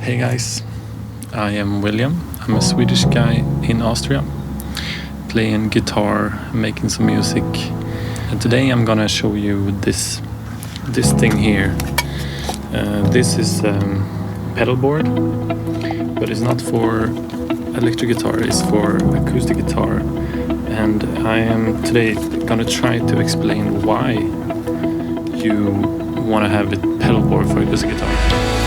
Hey guys, I am William. I'm a Swedish guy in Austria, playing guitar, making some music. And today I'm gonna show you this thing here. This is pedalboard, but it's not for electric guitar, it's for acoustic guitar. And I am today gonna try to explain why you wanna have a pedalboard for acoustic guitar.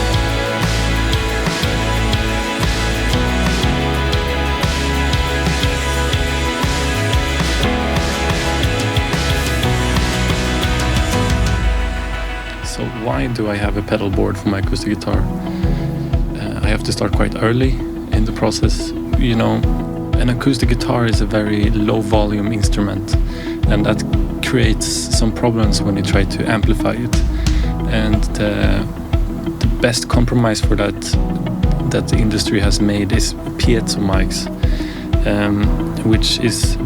So why do I have a pedal board for my acoustic guitar? I have to start quite early in the process. You know, an acoustic guitar is a very low volume instrument, and that creates some problems when you try to amplify it. And the best compromise for that the industry has made is piezo mics, which is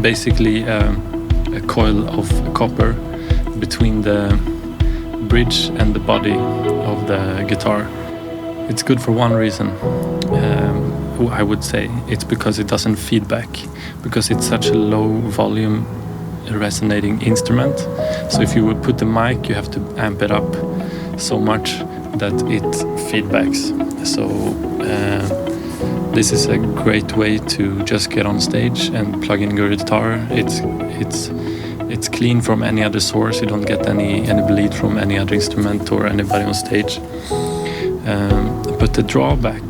basically a coil of copper between the bridge and the body of the guitar. It's good for one reason, I would say. It's because it doesn't feedback, because it's such a low volume resonating instrument. So if you would put the mic, you have to amp it up so much that it feedbacks. So this is a great way to just get on stage and plug in your guitar. It's clean from any other source. You don't get any bleed from any other instrument or anybody on stage. But the drawback,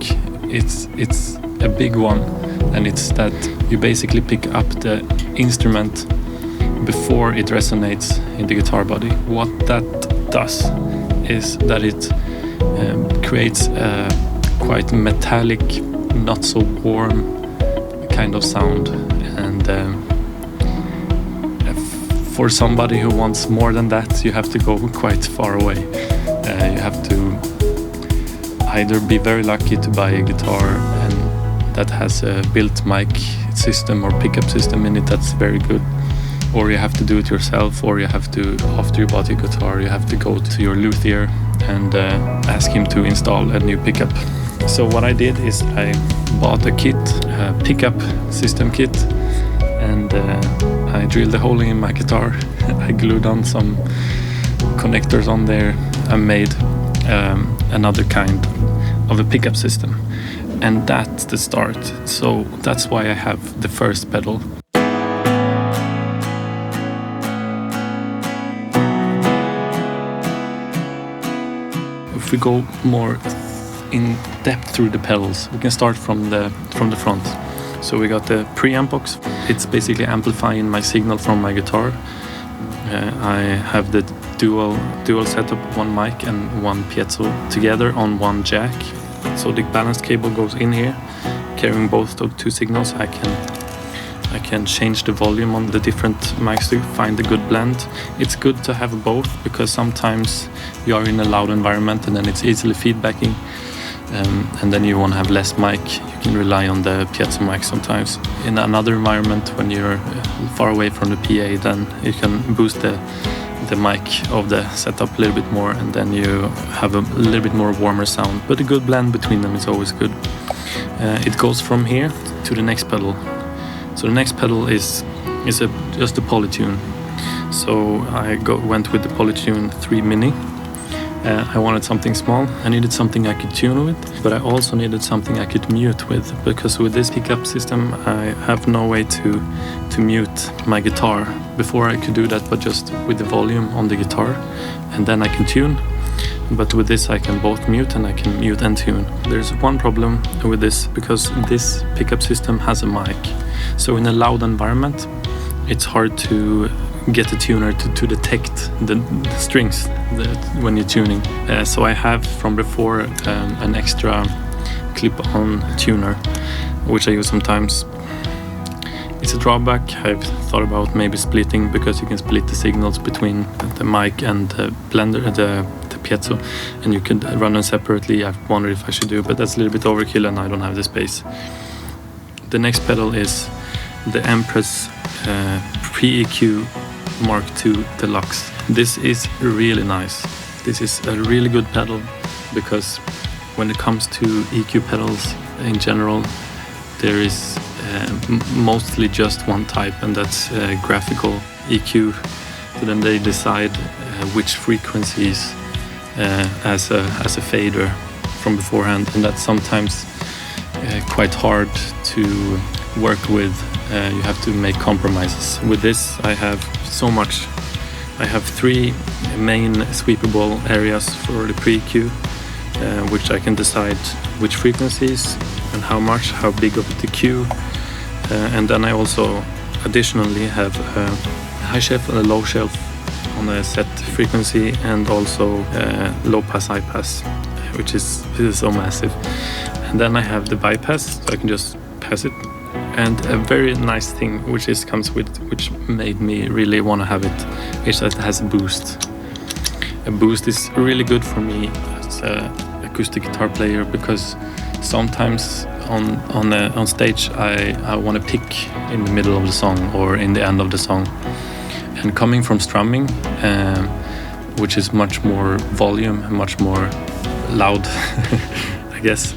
it's a big one, and it's that you basically pick up the instrument before it resonates in the guitar body. What that does is that it creates a quite metallic, not so warm kind of sound. And for somebody who wants more than that, you have to go quite far away. You have to either be very lucky to buy a guitar and that has a built mic system or pickup system in it that's very good, or you have to do it yourself, or you have to, after you bought your guitar, you have to go to your luthier and ask him to install a new pickup. So what I did is I bought a kit, a pickup system kit, and I drilled a hole in my guitar. I glued on some connectors on there. I made another kind of a pickup system, and that's the start. So that's why I have the first pedal. If we go more in depth through the pedals, we can start from the front. So we got the preamp box. It's basically amplifying my signal from my guitar. I have the dual setup, one mic and one piezo together on one jack. So the balanced cable goes in here, carrying both of two signals. I can change the volume on the different mics to find a good blend. It's good to have both, because sometimes you are in a loud environment and then it's easily feedbacking. And then you want to have less mic, you can rely on the piezo mic sometimes. In another environment, when you're far away from the PA, then you can boost the mic of the setup a little bit more, and then you have a little bit more warmer sound. But a good blend between them is always good. It goes from here to the next pedal. So the next pedal is just a Polytune. So I went with the Polytune 3 Mini. I wanted something small. I needed something I could tune with, but I also needed something I could mute with, because with this pickup system I have no way to mute my guitar. Before I could do that, but just with the volume on the guitar, and then I can tune. But with this I can both mute, and I can mute and tune. There's one problem with this, because this pickup system has a mic. So in a loud environment, it's hard to get the tuner to detect the strings when you're tuning. So I have from before an extra clip-on tuner, which I use sometimes. It's a drawback. I've thought about maybe splitting, because you can split the signals between the mic and the blender, the piezo, and you can run them separately. I've wondered if I should do, but that's a little bit overkill and I don't have the space. The next pedal is the Empress ParaEQ Mark II Deluxe. This is really nice. This is a really good pedal, because When it comes to EQ pedals in general, there is mostly just one type, and that's graphical EQ. So then they decide which frequencies as a fader from beforehand, and that's sometimes quite hard to work with. You have to make compromises. With this, I have so much. I have 3 main sweepable areas for the pre-EQ, which I can decide which frequencies and how much, how big of the EQ. And then I also additionally have a high shelf and a low shelf on a set frequency, and also low pass, high pass, which is so massive. And then I have the bypass, so I can just pass it. And a very nice thing which made me really want to have it, is that it has a boost. A boost is really good for me as an acoustic guitar player, because sometimes on stage I want to pick in the middle of the song or in the end of the song. And coming from strumming, which is much more volume, much more loud, I guess,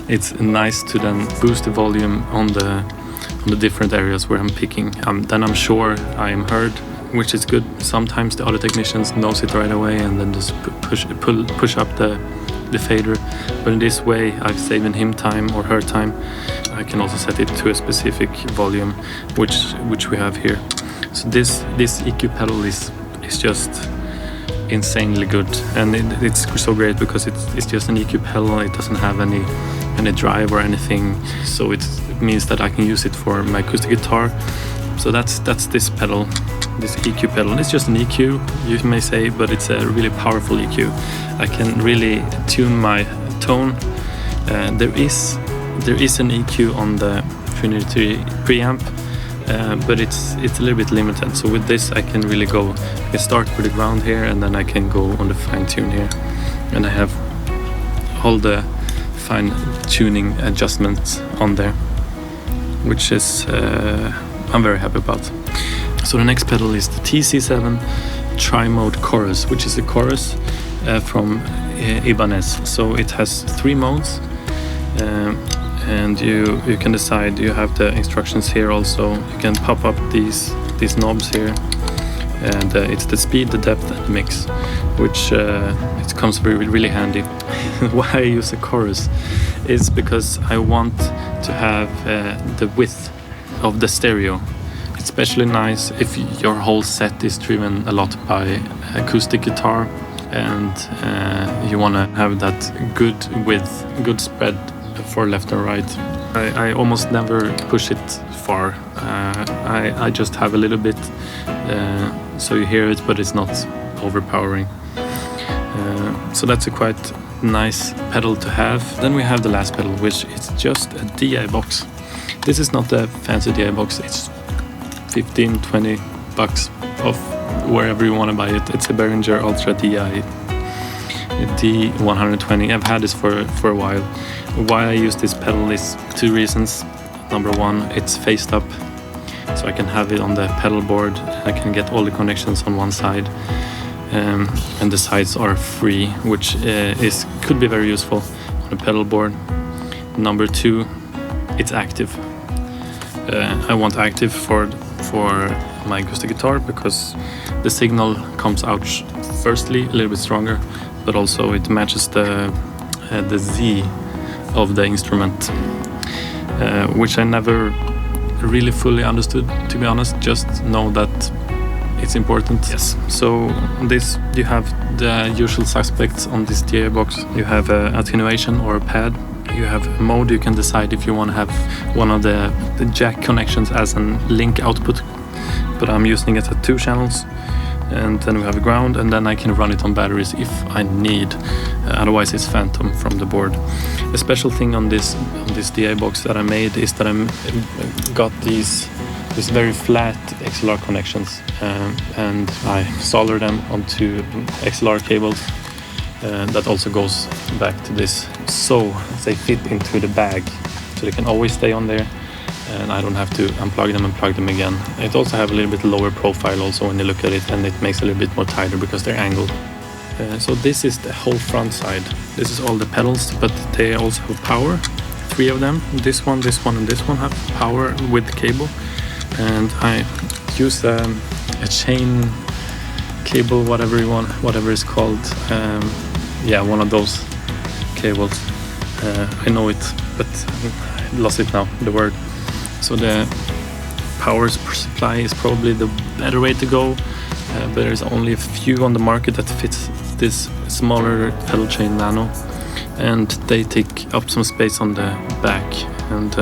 it's nice to then boost the volume on the different areas where I'm picking. Then I'm sure I am heard, which is good. Sometimes the other technicians knows it right away and then just push up the fader. But in this way, I've saved him time or her time. I can also set it to a specific volume, which we have here. So this EQ pedal is just insanely good, and it's so great because it's just an EQ pedal. It doesn't have any drive or anything, so it means that I can use it for my acoustic guitar. So that's this pedal, this EQ pedal. It's just an EQ, you may say, but it's a really powerful EQ. I can really tune my tone. There is an EQ on the Trinity preamp, but it's a little bit limited. So with this I can really go, I can start with the ground here, and then I can go on the fine tune here, and I have all the fine tuning adjustments on there, which is I'm very happy about. So the next pedal is the TC7 Tri-Mode Chorus, which is a chorus from Ibanez. So it has 3 modes, and you can decide. You have the instructions here also. You can pop up these knobs here, and it's the speed, the depth, and the mix, which it comes really handy. Why I use a chorus is because I want to have the width of the stereo. It's especially nice if your whole set is driven a lot by acoustic guitar, and you want to have that good width, good spread for left and right. I almost never push it far. I just have a little bit, so you hear it, but it's not overpowering. So that's a quite nice pedal to have. Then we have the last pedal, which is just a DI box. This is not a fancy DI box. It's 15-20 bucks of wherever you want to buy it. It's a Behringer Ultra DI D120. I've had this for a while. Why I use this pedal is 2 reasons. Number 1, it's faced up, so I can have it on the pedal board. I can get all the connections on one side, and the sides are free, which could be very useful on a pedal board. Number 2, it's active. I want active for my acoustic guitar because the signal comes out firstly a little bit stronger, but also it matches the Z of the instrument, which I never really fully understood, to be honest. Just know that it's important. Yes. So on this you have the usual suspects on this DI box. You have attenuation or a pad. You have a mode. You can decide if you want to have one of the jack connections as a link output, but I'm using it at 2 channels. And then we have a ground, and then I can run it on batteries if I need. Otherwise it's phantom from the board. A special thing on this DI box that I made is that I got these very flat XLR connections, and I solder them onto XLR cables. That also goes back to this, so they fit into the bag, so they can always stay on there, and I don't have to unplug them and plug them again. It also have a little bit lower profile also when you look at it, and it makes it a little bit more tighter because they're angled. So this is the whole front side. This is all the pedals, but they also have power. 3 of them. This one, and this one have power with the cable. And I use a chain cable, whatever you want, whatever it's called. Yeah, one of those cables. I know it, but I lost it now, the word. So the power supply is probably the better way to go. But there's only a few on the market that fits this smaller Pedaltrain Nano, and they take up some space on the back. And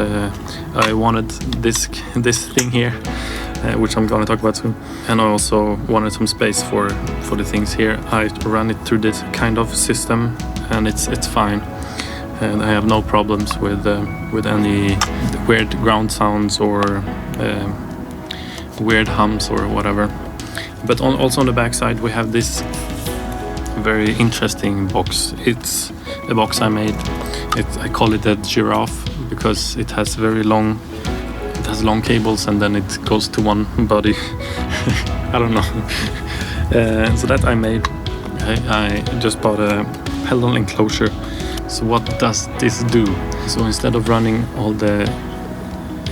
I wanted this thing here, which I'm gonna talk about soon. And I also wanted some space for the things here. I run it through this kind of system, and it's fine. And I have no problems with any weird ground sounds or weird hums or whatever. But also on the back side we have this very interesting box. It's a box I made. I call it a Giraffe because it has long cables, and then it goes to one body. I don't know. So that I made. I just bought a pedal enclosure. So what does this do? So instead of running all the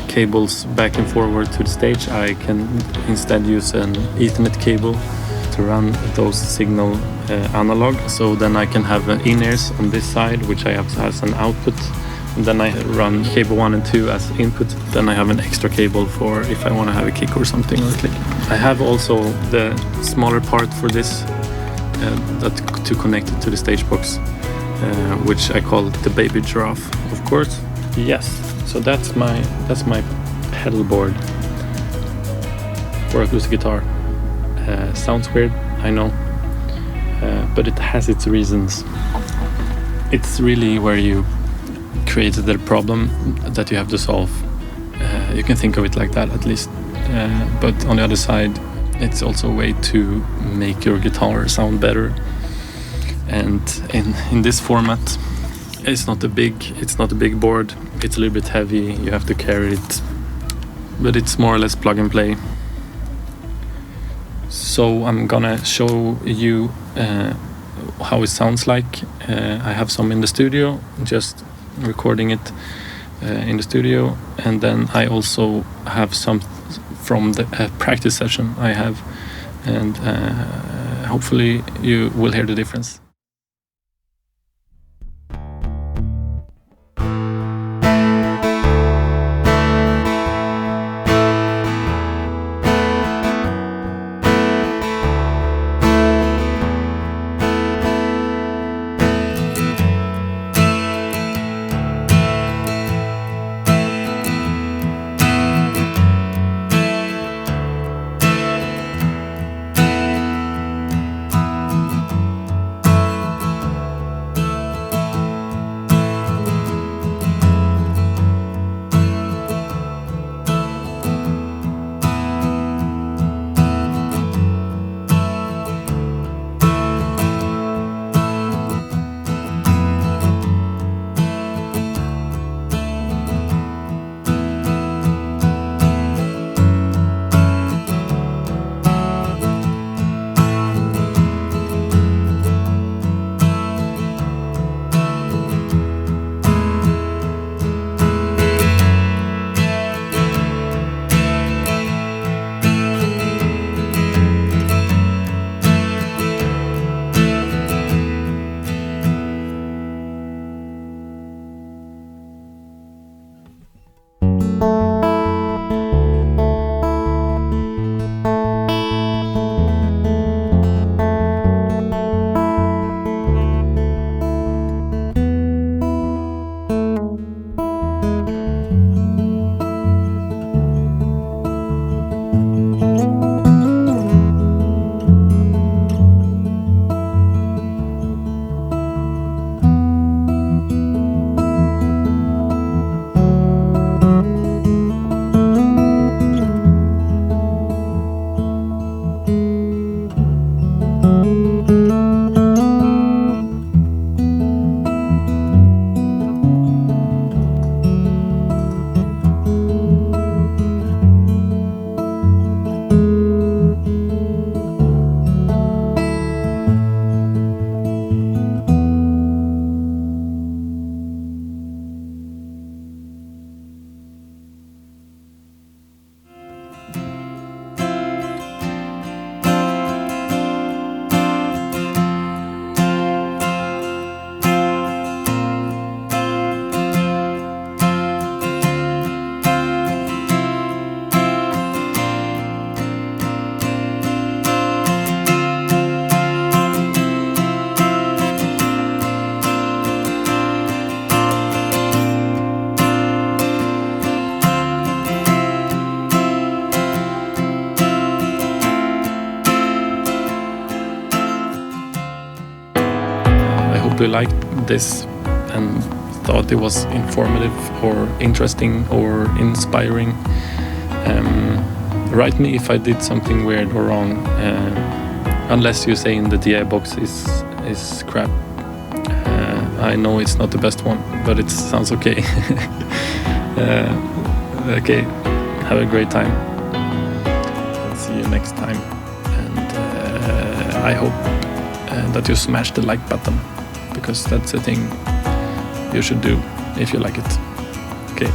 cables back and forward to the stage, I can instead use an Ethernet cable to run those signal analog. So then I can have in-ears on this side, which I have as an output, and then I run cable 1 and 2 as input. Then I have an extra cable for if I want to have a kick or something, or a click. I have also the smaller part for this to connect it to the stage box, which I call the baby Giraffe, of course. Yes, so that's my pedalboard for acoustic guitar. Sounds weird, I know, but it has its reasons. It's really where you created the problem that you have to solve. You can think of it like that, at least. But on the other side, it's also a way to make your guitar sound better. And in this format, it's not a big board. It's a little bit heavy. You have to carry it, but it's more or less plug and play. So I'm gonna show you how it sounds like. I have some in the studio, just recording it in the studio, and then I also have some from the practice session I have, and hopefully you will hear the difference. probably liked this and thought it was informative or interesting or inspiring. Write me if I did something weird or wrong, unless you say in the DI box is crap. I know it's not the best one, but it sounds okay. Okay, have a great time. I'll see you next time, and I hope that you smash the like button, because that's the thing you should do if you like it. Okay.